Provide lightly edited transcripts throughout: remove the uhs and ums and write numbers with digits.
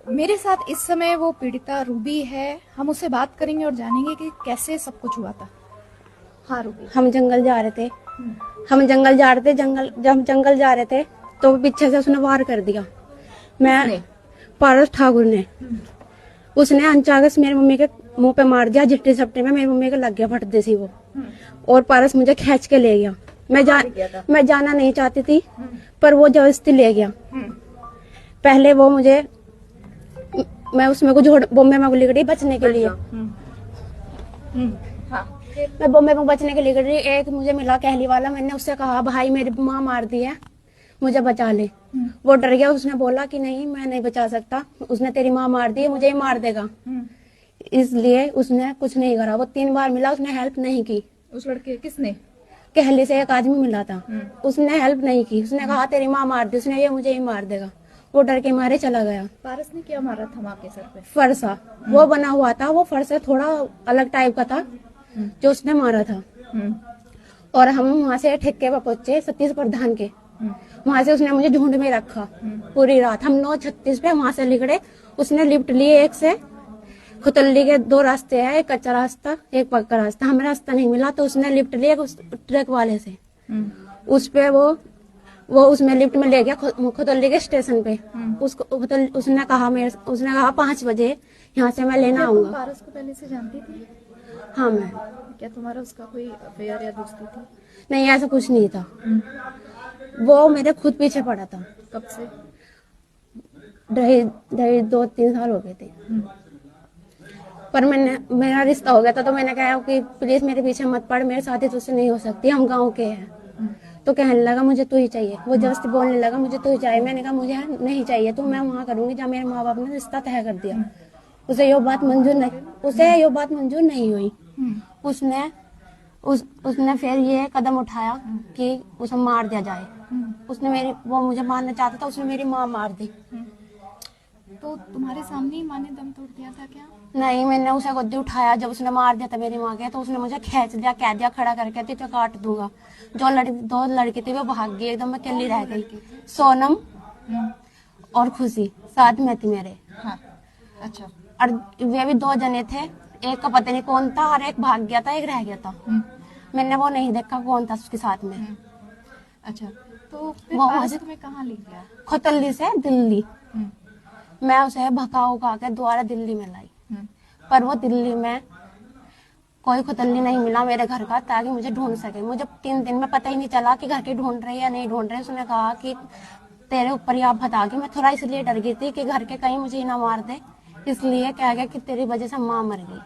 मेरे साथ इस समय वो पीड़िता रूबी है, हम उससे बात करेंगे और जानेंगे कि कैसे सब कुछ हुआ था। हाँ रूबी। हम जंगल जा रहे थे। जब हम जंगल जा रहे थे तो पीछे से उसने वार कर दिया। मैं पारस ठाकुर ने, उसने अचानक मेरी मम्मी के मुंह पे मार दिया। झिट्टी झपटी में मेरी मम्मी के लग गया फट देसी वो। और पारस मुझे खींच के ले गया। मैं जाना नहीं चाहती थी, पर वो जबरदस्ती ले गया। पहले वो मुझे, मैं उसमें कुछ बॉम्बे में गुली गई बचने के लिए। मैं बॉम्बे में बचने के लिए गई। एक मुझे मिला कहली वाला, मैंने उससे कहा भाई मेरी माँ मार दी है, मुझे बचा ले। वो डर गया, उसने बोला कि नहीं मैं नहीं बचा सकता, उसने तेरी माँ मार दी है, मुझे ही मार देगा। इसलिए उसने कुछ नहीं करा। वो 3 बार मिला, उसने हेल्प नहीं की। उस लड़के किसने? कहली से एक आदमी मिला था, उसने हेल्प नहीं की। उसने कहा तेरी माँ मार दी, उसने ये मुझे ही मार देगा। वो डर के मारे चला गया। पारस ने क्या मारा था माँ के सर पे? फरसा वो बना हुआ था, वो फरसा थोड़ा अलग टाइप का था जो उसने मारा था। और हम वहाँ से ठेके पर पहुंचे सतीश प्रधान के। वहां से उसने मुझे झुंड में रखा पूरी रात। हम 9:36 पे वहां से निकले। उसने लिफ्ट लिए एक से खुतल्ली के 2 रास्ते हैं, एक कच्चा रास्ता एक पक्का रास्ता। हमें रास्ता नहीं मिला तो उसने लिफ्ट लिया उस ट्रक वाले से। उस पे वो उसमें लिफ्ट में ले गया खुतल्ली के स्टेशन पे। उसने कहा 5 बजे यहाँ से मैं लेना आऊंगा। पारस को पहले से जानती थी? हाँ मैं। क्या तुम्हारा उसका कोई अफेयर या दोस्ती थी? नहीं ऐसा कुछ नहीं था। वो मेरे खुद पीछे पड़ा था। कब से? 2-3 साल हो गए थे। पर मेरा रिश्ता हो गया था तो मैंने कहा कि प्लीज मेरे पीछे मत पड़, मेरे साथ ही तुझसे नहीं हो सकती, हम गांव के हैं। तो कहने लगा मुझे तू ही चाहिए। वो जबरदस्ती बोलने लगा मुझे तू ही चाहिए। मैंने कहा मुझे नहीं चाहिए, तो मैं वहाँ करूंगी जहाँ मेरे माँ बाप ने रिश्ता तय कर दिया। उसे ये बात मंजूर नहीं हुई। उसने फिर ये कदम उठाया कि उसे मार दिया जाए। वो मुझे मारना चाहता था, उसने मेरी माँ मार दी। तो तुम्हारे सामने ही माँ ने दम तोड़ दिया था क्या? नहीं, मैंने उसे गोदी उठाया जब उसने मार दिया था मेरी माँ के, तो उसने मुझे खींच दिया, कह दिया खड़ा करके तुझे काट दूंगा। जो 2 लड़की थी वो भाग गई, एकदम मैं अकेली रह गई। सोनम और खुशी साथ में थी मेरे। हाँ। अच्छा। और वे भी 2 जने थे, एक का पता नहीं कौन था और एक भाग गया था, एक रह गया था। मैंने वो नहीं देखा कौन था उसके साथ में। अच्छा, तो फिर वो पारस तुम्हें कहाँ ले गया? खुतल्ली से दिल्ली। मैं उसे भगा उगा के दोबारा दिल्ली में लाई। पर वो दिल्ली में कोई खुतल्ली नहीं मिला मेरे घर का, ताकि मुझे ढूंढ सके। मुझे 3 दिन में पता ही नहीं चला कि घर के ढूंढ रहे या नहीं ढूंढ रहे। उसने कहा कि तेरे ऊपर ही आफत आ गई। मैं थोड़ा इसलिए डर गई थी कि घर के कहीं मुझे ना मार दे, इसलिए कह गया कि तेरी वजह से माँ मर गई।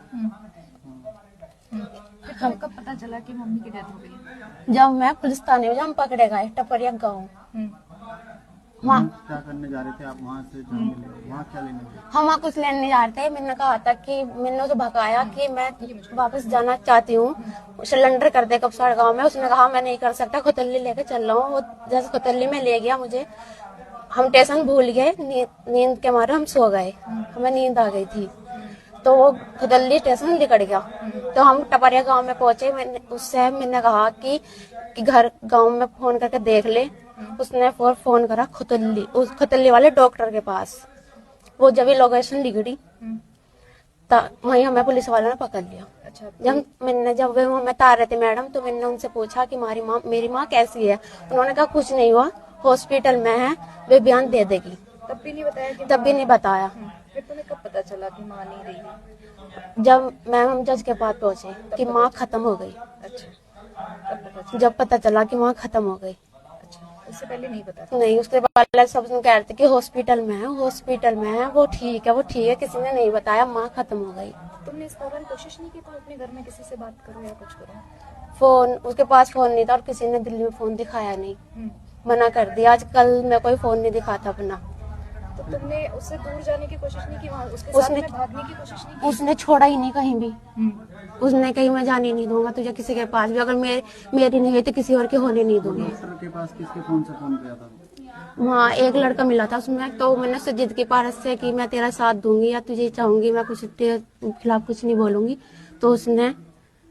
तुम्हें कब पता चला कि मम्मी की डेथ हो गई? जब मैं पुलिस थाने में, जब हम पकड़े गए टपरिया गाँव। वहाँ क्या करने जा रहे थे आप? वहाँ से वहाँ क्या लेने गए? हम वहाँ कुछ लेने नहीं जा रहे थे। मैंने कहा था कि मैंने उसे भगाया कि मैं वापस जाना चाहती हूँ, सिलेंडर कर दे कपसाड़ गाँव में। उसने कहा मैं नहीं कर सकता, खुतल्ली लेके चल रहा हूँ। वो जैसे खुतल्ली में ले गया मुझे, हम स्टेशन भूल गए, नींद के मारे हम सो गए, हमें नींद आ गई थी। तो वो खुतल्ली स्टेशन निकल गया। तो हम टपरिया गाँव में पहुंचे। मैंने कहा कि घर गाँव में फोन करके देख ले। उसने फोन करा उस खुतल्ली वाले डॉक्टर के पास। वो जब भी लोकेशन लिखड़ी वहीं हमें पुलिस वालों ने पकड़ लिया। अच्छा, जब वे हमें तार रहे थे मैडम, तो मैंने उनसे पूछा कि मेरी माँ कैसी है। उन्होंने कहा कुछ नहीं हुआ, हॉस्पिटल में है, वे बयान दे देगी। तब भी नहीं बताया? तब भी नहीं बताया। फिर तुम्हें कब पता चला कि माँ नहीं रही? जब हम जज के पास पहुंचे कि माँ खत्म हो गई। अच्छा, जब पता चला कि माँ खत्म हो गई। उससे पहले नहीं पता? नहीं, उसके बाद सब कह रहे थे कि हॉस्पिटल में है, वो ठीक है। किसी ने नहीं बताया माँ खत्म हो गई। तुमने इस दौरान कोशिश नहीं की तुम अपने घर में किसी से बात करो या कुछ करो? फोन, उसके पास फोन नहीं था और किसी ने दिल्ली में फोन दिखाया नहीं, मना कर दिया। आजकल मैं कोई फोन नहीं दिखाता अपना। तो तुमने उससे दूर जाने की कोशिश नहीं की? उसके साथ में भागने की कोशिश नहीं की? उसने छोड़ा ही नहीं कहीं भी। उसने कहीं मैं जाने नहीं दूंगा तुझे किसी के पास भी, अगर मेरी नहीं हुई तो किसी और की होने नहीं दूंगी। डॉक्टर के पास किसके फोन से फोन किया था? वहाँ एक लड़का मिला था उसमें, तो मैंने उससे जिद की पारस से कि मैं तेरा साथ दूंगी या तुझे चाहूंगी, मैं कुछ तेरे खिलाफ कुछ नहीं बोलूंगी। तो उसने,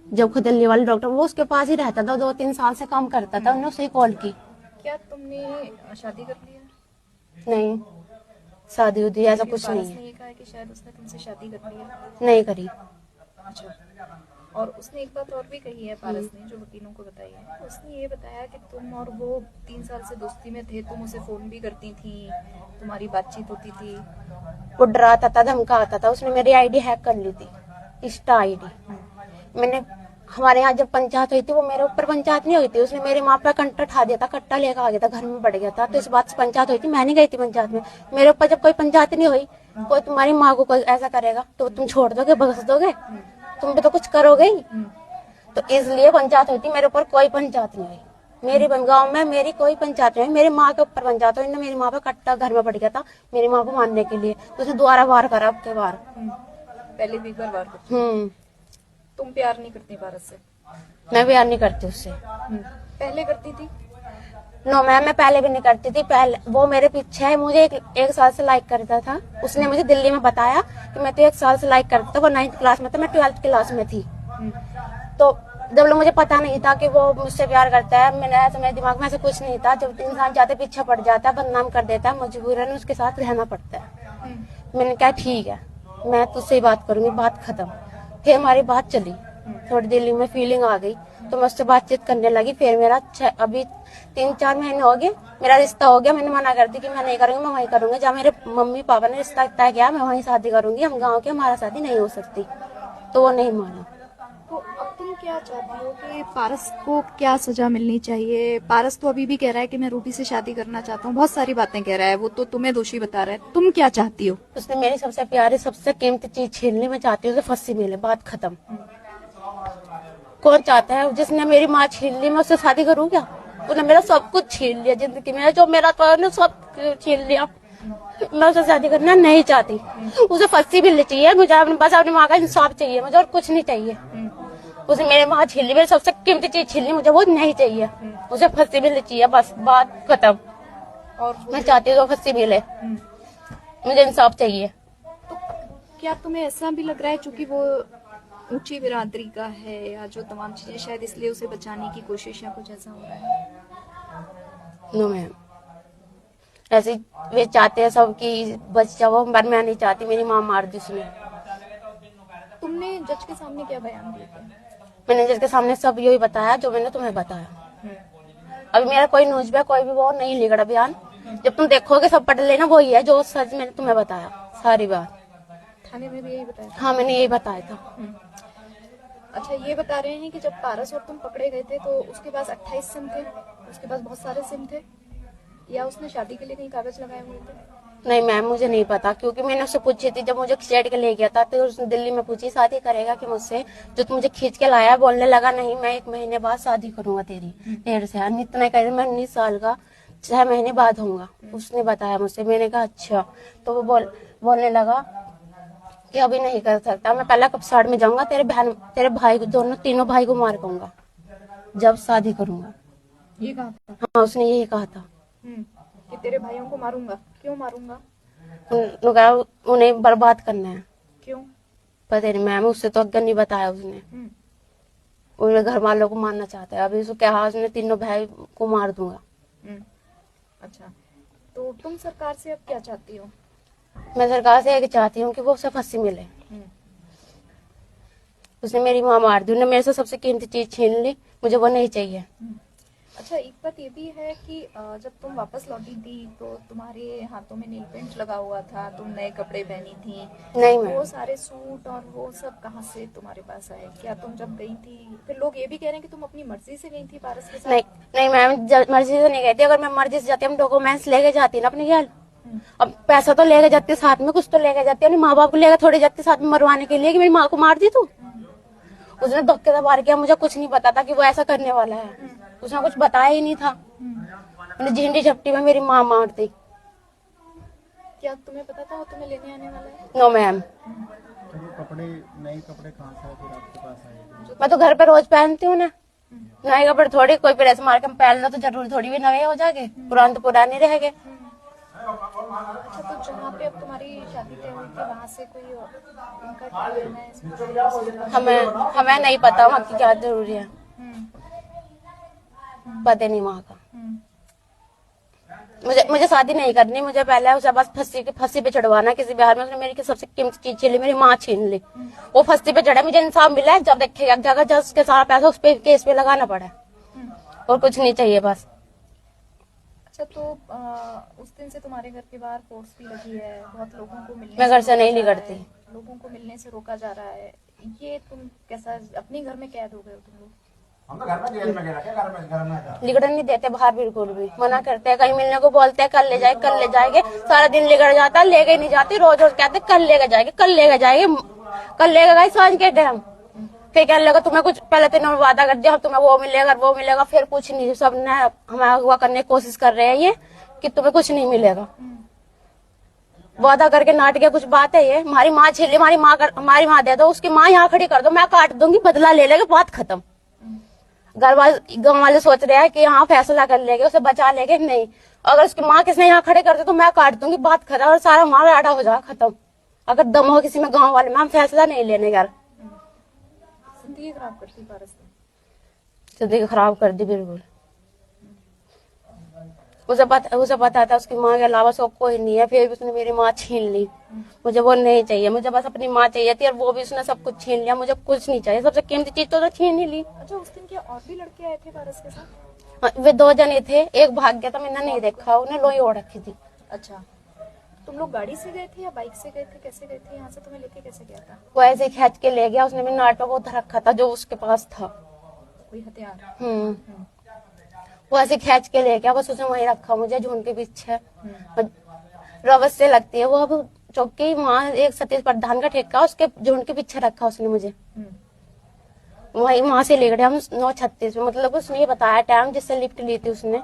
जब खुदल्ली वाले डॉक्टर, वो उसके पास ही रहता था, 2-3 साल से काम करता था, उन्होंने उसे कॉल की। क्या तुमने शादी कर ली है? नहीं। शादी उदी ऐसा कुछ पारस नहीं ने है। ये कहा है कि शायद उसने तुमसे शादी कर ली है। नहीं करी। अच्छा। और उसने एक बात और भी कही है पारस ने, जो वकीलों को बताई है। उसने ये बताया कि तुम और वो 3 साल से दोस्ती में थे, तुम उसे फोन भी करती थी, तुम्हारी बातचीत होती थी। वो डराता था, धमकाता था। उसने मेरी आईडी हैक कर ली थी, इंस्टा आईडी। मैंने हमारे यहाँ जब पंचायत हुई थी, वो मेरे ऊपर पंचायत नहीं हुई थी, उसने मेरे माँ पे कंटा ठा दिया था, कट्टा लेकर आ गया था, घर में बढ़ गया था। तो इस बात से पंचायत हुई थी, मैं नहीं गई थी पंचायत में। मेरे ऊपर जब कोई पंचायत नहीं हुई, कोई तुम्हारी माँ को कोई ऐसा करेगा तो तुम छोड़ दोगे, भगस दोगे? तुम भी तो कुछ करोगे ही। तो इसलिए पंचायत हुई थी, मेरे ऊपर कोई पंचायत नहीं हुई। मेरी गाँव में मेरी कोई पंचायत नहीं हुई, मेरी माँ के ऊपर पंचायत हुई। मेरी माँ पे कट्टा घर में बढ़ गया था मेरी माँ को मारने के लिए, तो उसने दोबारा वार करा, अब के वार। पहले भी एक बार वार करती। तुम प्यार नहीं करती पारस से? मैं प्यार नहीं करती उससे। पहले करती थी? नो मैम, मैं पहले भी नहीं करती थी। पहले वो मेरे पीछे है, मुझे एक साल से लाइक करता था। उसने मुझे दिल्ली में बताया कि मैं तो 1 साल से लाइक करता था। वो 9th क्लास में था, मैं 12th क्लास में थी। तो जब मुझे पता नहीं था कि वो मुझसे प्यार करता है, मेरे दिमाग में ऐसा कुछ नहीं था। जब इंसान जाते पीछे पड़ जाता है, बदनाम कर देता है, मजबूरन उसके साथ रहना पड़ता है। मैंने कहा ठीक है, मैं तुझसे ही बात करूंगी, बात खत्म। फिर हमारी बात चली, थोड़ी दिल्ली में फीलिंग आ गई, तो मैं उससे बातचीत करने लगी। फिर मेरा अभी 3-4 महीने हो गए, मेरा रिश्ता हो गया। मैंने मना कर दी कि मैं नहीं करूंगी, मैं वहीं करूंगी जहाँ मेरे मम्मी पापा ने रिश्ता तय किया, मैं वहीं शादी करूंगी। हम गाँव के, हमारा शादी नहीं हो सकती। तो वो नहीं माना। तो अब तुम क्या चाहती हो कि पारस को क्या सजा मिलनी चाहिए? पारस तो अभी भी कह रहा है कि मैं रूबी से शादी करना चाहता हूँ, बहुत सारी बातें कह रहा है, वो तो तुम्हें दोषी बता रहा है। तुम क्या चाहती हो? उसने मेरी सबसे प्यारी, सबसे कीमती चीज छीन ली। मैं चाहती हूँ उसे फांसी मिले, बात खत्म। कौन चाहता है? जिसने मेरी माँ छीन ली, मैं उससे शादी करूँ क्या? उसने मेरा सब कुछ छीन लिया जिंदगी में, जो मेरा था उसने सब छीन लिया। मैं उससे शादी करना नहीं चाहती। उसे फांसी मिलनी चाहिए। मुझे बस अपनी माँ का इंसाफ चाहिए, मुझे और कुछ नहीं चाहिए। उसे मेरे माँ छीन ली, मेरी सबसे कीमती चीज छीन ली, मुझे वो नहीं चाहिए। उसे फांसी मिलनी चाहिए, बस बात खत्म। और मैं चाहती हूँ फांसी मिले, मुझे इंसाफ चाहिए। तो क्या तुम्हें ऐसा भी लग रहा है, चूंकि वो ऊंची बिरादरी का है या जो तमाम चीजें, शायद इसलिए उसे बचाने की कोशिश या कुछ ऐसा हो रहा है? नो मैम, ऐसे वे चाहते हैं सब कि बच जाओ, पर मैं नहीं चाहती। मेरी माँ मार दी उसने। तुमने जज के सामने क्या बयान दिया था? मैंने जज के सामने सब यही बताया जो मैंने तुम्हें बताया। अभी मेरा कोई न्यूज पे कोई भी वो नहीं लिख रहा बयान। जब तुम देखोगे सब पढ़ लेना, वही है जो सच मैंने तुम्हें बताया, सारी बात। थाने में भी यही बताया था? हाँ, मैंने यही बताया था। अच्छा, ये बता रहे हैं कि जब पारस और तुम पकड़े गए थे तो उसके पास 28 सिम थे, उसके पास बहुत सारे सिम थे, या उसने शादी के लिए कहीं कागज लगाए हुए थे? नहीं मैम, मुझे नहीं पता, क्योंकि मैंने उससे पूछी थी जब मुझे खींच के ले गया था, तो उसने दिल्ली में पूछी शादी करेगा कि मुझसे, जो तू मुझे खींच के लाया। बोलने लगा नहीं, मैं 1 महीने बाद शादी करूंगा तेरी। 1.5 साल इतना कर, मैं 19 साल का 6 महीने बाद होऊंगा, उसने बताया मुझसे। मैंने कहा अच्छा। तो वो बोलने लगा कि अभी नहीं कर सकता, मैं पहले कपसाड़ में जाऊंगा, तेरे भाई को, दोनों तीनों भाई को मार दूंगा जब शादी करूंगा। ये कहा था? हाँ, उसने यही कहा था। कि तेरे भाइयों को मारूंगा। क्यों मारूंगा? उन्हें बर्बाद करना है। क्यों? पता नहीं मैम, उससे तो अग्गर नहीं बताया उसने। उन्हें घर वालों को मारना चाहता है। अभी उसको कहा उसने तीनों भाई को मार दूंगा। अच्छा, तो तुम सरकार से अब क्या चाहती हो? मैं सरकार से एक चाहती हूँ कि वो उसे फांसी मिले। उसने मेरी माँ मार दी, उन्हें मेरे से सबसे कीमती चीज छीन ली, मुझे वो नहीं चाहिए। अच्छा, एक बात ये भी है कि जब तुम वापस लौटी थी तो तुम्हारे हाथों में नील पेंट लगा हुआ था, तुम नए कपड़े पहनी थी। नहीं मैम, वो सारे सूट और वो सब कहाँ से तुम्हारे पास आए? क्या तुम जब गई थी, फिर लोग ये भी कह रहे हैं कि तुम अपनी मर्जी से गई थी पारस के साथ? नहीं मैम, मर्जी से नहीं गई थी। अगर मैं मर्जी से जाती, हम डॉक्यूमेंट्स लेके जाती ना अपने घर। अब पैसा तो लेके जाती साथ में, कुछ तो लेके जाती, अपने माँ बाप को लेकर थोड़ी जाती साथ में मरवाने के लिए कि मेरी माँ को मार दी तू। उसने धक्के से मार किया, मुझे कुछ नहीं पता था कि वो ऐसा करने वाला है। उसने कुछ बताया ही नहीं था। मैंने झिंडी झपटी में मेरी माँ मार दी। क्या तुम्हें पता था वो तुम्हें लेने आने वाला है? No ma'am. तो वो कपड़े, नए कपड़े कहाँ से फिर आपके पास आए? मैं तो घर पे रोज पहनती हूँ ना, नए कपड़े थोड़ी कोई प्रेस मार के पहन लो तो जरूर थोड़ी भी नए हो जाएंगे, पुराने तो पुराने रह गए। अच्छा, तो जहाँ पे अब तुम्हारी शादी तय हुई थी वहाँ से कोई उनका क्या कहना है इसमें? हमें नहीं पता वहाँ की क्या जरूरी है, पता नहीं वहाँ का। मुझे शादी नहीं करनी, मुझे पहले उसे बस फांसी पे चढ़वाना किसी बिहार में। उसने मेरी सबसे कीमती चीज छीन ली, मेरी माँ छीन ली। वो फांसी पे चढ़ा, मुझे इंसाफ मिला है, जब देखेगा जगह जज के सारा पैसा उस पे केस पे लगाना पड़ा और कुछ नहीं चाहिए बस। अच्छा, तो उस दिन से तुम्हारे घर के बाहर फोर्स भी लगी है, बहुत लोगों को मिलने मैं घर से नहीं रोका जा रहा निकलती। है, लोगों को मिलने से रोका जा रहा है। ये तुम कैसा, अपने घर में कैद हो गए हो तुम लोग? हम तो घर में जेल में गए रखे, घर में था। लिगड़न नहीं देते बाहर, बिल्कुल भी मना करते हैं। कहीं मिलने को बोलते हैं कल ले जाएंगे, सारा दिन लिगड़ जाता है, लेके नहीं जाती। रोज रोज कहते कल लेके जाएंगे, कल लेके गए सांझ के टाइम। फिर कहने लगा तुम्हें कुछ, पहले तो इन्होंने वादा कर दिया हम तुम्हें वो मिलेगा, फिर कुछ नहीं। सब ने हमें अगवा करने की कोशिश कर रहे हैं ये कि तुम्हें कुछ नहीं मिलेगा। वादा करके नाटक कुछ बात है ये। हमारी माँ छीली, हमारी माँ दे दो, उसकी माँ यहाँ खड़ी कर दो, मैं काट दूंगी, बदला ले लेगा, बात खत्म। गाँव वाले सोच रहे हैं कि यहाँ फैसला कर लेंगे, उसे बचा लेंगे, नहीं। अगर उसकी माँ किसने यहाँ खड़े कर दे तो मैं काट दूंगी, बात खत्म, और सारा माल आटा हो जाएगा खत्म। अगर दम हो किसी में गाँव वाले में, हम फैसला नहीं लेने यार। जिंदगी खराब करती पारस ने। जिंदगी खराब कर दी बिल्कुल। उसे पता था उसकी माँ के अलावा उसको कोई नहीं है, फिर भी उसने मेरी माँ छीन ली। मुझे वो नहीं चाहिए, मुझे बस अपनी माँ चाहिए थी, और वो भी उसने सब कुछ छीन लिया। मुझे कुछ नहीं चाहिए, सबसे कीमती चीज तो छीन ही ली। अच्छा, उस दिन क्या और भी लड़के आए थे पारस के साथ? हाँ, वे 2 जने थे, एक भाग गया था, मैंने नहीं देखा, उन्हें लोई ओढ़ रखी थी। अच्छा, तुम लोग गाड़ी से गए थे या बाइक से गए थे, कैसे गए थे? यहाँ से तुम्हें लेके कैसे गया था? वो ऐसे खींच के ले गया, उसने भी नाटक उधर रखा था जो उसके पास था। कोई हथियार? वो ऐसे खींच के ले गया, बस उसने वहीं रखा मुझे झुंड के पीछे। रवस से लगती है वो, अब चौकी वहाँ एक सतीश प्रधान का ठेका, उसके झुंड के पीछे रखा उसने मुझे। वहाँ से ले गए हम 9:36 में, मतलब उसने ये बताया टाइम जिससे लिफ्ट ली थी उसने।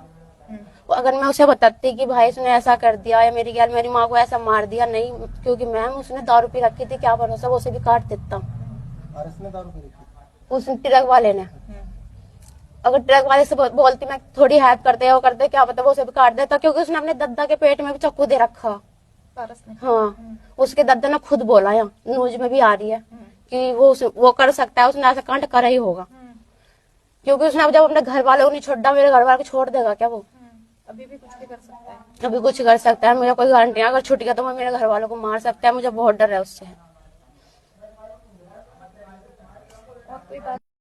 अगर मैं उसे बताती कि भाई उसने ऐसा कर दिया या मेरी माँ को ऐसा मार दिया, नहीं, क्योंकि मैम उसने दारू पी रखी थी, क्या भरोसा वो उसे भी काट देता। उसने ट्रक वाले ने, अगर ट्रक वाले से बोलती मैं थोड़ी हेल्प करते वो करते, क्या पता वो उसे भी काट देता, क्योंकि उसने अपने दद्दा के पेट में भी चाकू दे रखा पारस ने। हाँ, उसके दद्दा ने खुद बोला, यहाँ न्यूज में भी आ रही है कि वो कर सकता है, उसने ऐसा कांड करा ही होगा। क्योंकि उसने जब अपने घर वालों को नहीं छोड़ा, मेरे घर वालों को छोड़ देगा क्या वो? अभी भी कुछ भी कर सकता है। अभी कुछ कर सकता है, मुझे कोई गारंटी नहीं। अगर छूट गया तो वो मेरे घर वालों को मार सकता है, मुझे बहुत डर है उससे। और कोई बात